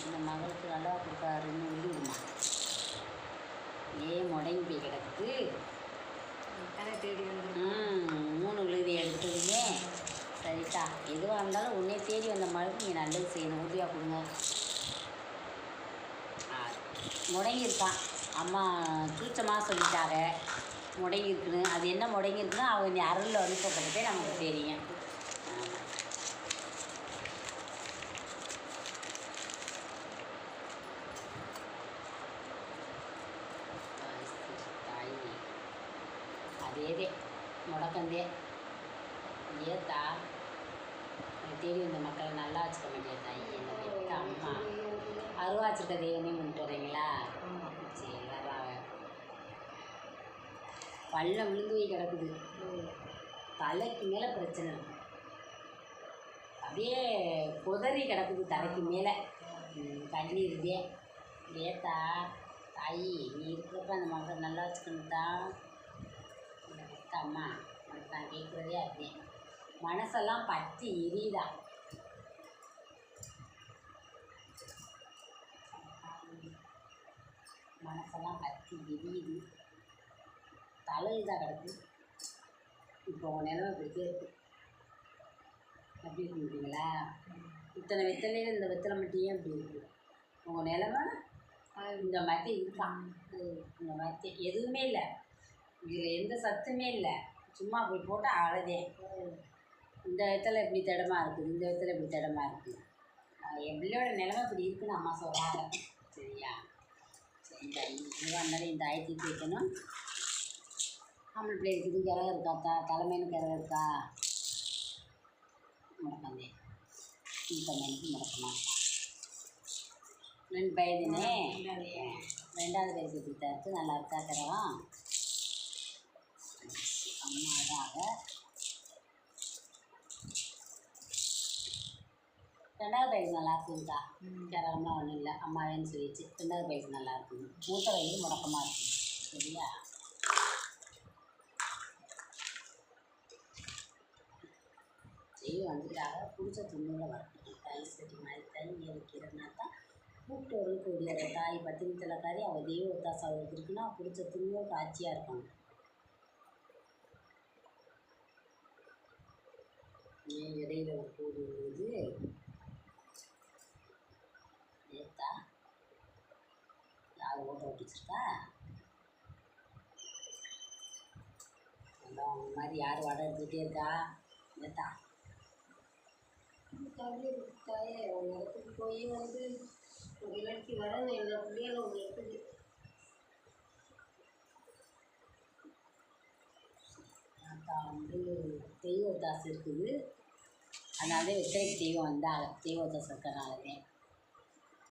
இந்த மகளுக்கு நல்லா கொடுக்காருன்னு விடுமா ஏன் முடங்கி போய் கிடக்குது தேடி வந்து 3 விழுதி எடுத்ததுமே சரிட்டா. எதுவாக இருந்தாலும் உன்னை தேடி வந்த மகளுக்கு நீங்கள் நல்லது செய்யணும். உறுதியாக கொடுங்க. முடங்கியிருக்கான். அம்மா சூச்சமாக சொல்லிட்டாங்க முடங்கியிருக்குன்னு. அது என்ன முடங்கியிருக்குன்னு அவங்க அருளில் வந்து சொல்கிறதே நமக்கு தெரியும். அதேதே முடக்கந்தே ஏத்தா தேடி வந்த மக்களை நல்லா வச்சுக்க மாட்டேன் தாய். என்ன வைக்க அம்மா அருவா வச்சுருக்க தெய்வமே பண்ணிட்டு வரீங்களா? சரி வர்றாங்க. பல்ல விழுந்து போய் கிடக்குது. தலைக்கு மேலே பிரச்சனை இருக்குது. அப்படியே குதறி கிடக்குது தலைக்கு மேலே. கண்ணீருதே ஏத்தா தாய் நீ இருக்கிறப்ப அந்த மக்களை நல்லா வச்சுக்கணும்தா. அம்மா நான் கேட்குறதே அப்படி மனசெல்லாம் பற்றி எரியுதா. மனசெல்லாம் பற்றி எரியுது. தலையுதா கிடக்கு. இப்போ உங்கள் நிலமை இப்படிக்கே இருக்கு. எப்படி இருக்குங்களா? இத்தனை வெத்தலையில் இந்த வெத்தலை மட்டும் ஏன் இப்படி இருக்குது? உங்கள் நிலமை இந்த மாதிரி இருக்கான். இந்த மாதிரி எதுவுமே இல்லை. இதில் எந்த சத்துமே இல்லை. சும்மா அப்படி போட்டால் அழதே. இந்த இடத்துல எப்படி திடமா இருக்குது, இந்த இடத்துல எப்படி திடமா இருக்குது. என் பிள்ளையோட நிலைமை இப்படி இருக்குன்னு அம்மா சொல்கிறாங்க. சரியா? சரி இதுவாக இருந்தாலும் இந்த ஆயத்தி வைக்கணும். ஆம்பளை பிள்ளை இருக்குது கிரகம் இருக்காத்தா. தலைமைன்னு கிரகம் இருக்கா? முடக்கந்தே இந்த மணிக்கு முடக்கமா 2 வயதுனே 2வது வயசு எப்படி இருக்குது? நல்லா இருக்கா கிரகம்? அம்மாதாக 2வது வயசு நல்லா இருக்குதுக்கா. கிரகம்லாம் ஒன்றும் இல்லை. அம்மாவேன்னு சொல்லிடுச்சு. 2வது வயசு நல்லா இருக்குது. 3 வயசு முடக்கமாக இருக்குது. சரியா? செய்ய வந்துட்டாங்க. பிடிச்ச துணியில் வரணும். தாய் சரி மாதிரி தாய் வைக்கிறதுனா தான் கூப்பிட்டு ஒரு கூடிய தாய் பத்தினி தலைக்காரி அவள் தெய்வ ஒத்தாசை அவளுக்கு இருக்குன்னா பிடிச்ச துணியோ காட்சியாக இருக்கணும். ஏன் இடையில ஒரு கூடு விழுது ஏத்தா? யார் ஓட்ட ஓட்டிச்சிருக்கா? நல்லா அந்த மாதிரி யார் வடை எடுத்துகிட்டே இருக்கா? ஏத்தா தாயே ஒரு இடத்துக்கு போய் வந்து ஒரு இலக்கி வரணும். எல்லா பிள்ளைகளும் ஒரு இடத்துக்கு அக்கா வந்து தெய்வ ஒத்தாசை இருக்குது. அதனால வெத்தலைக்கு தெய்வம் வந்தாங்க. தெய்வ ஒத்தாசை இருக்கிறனாலதே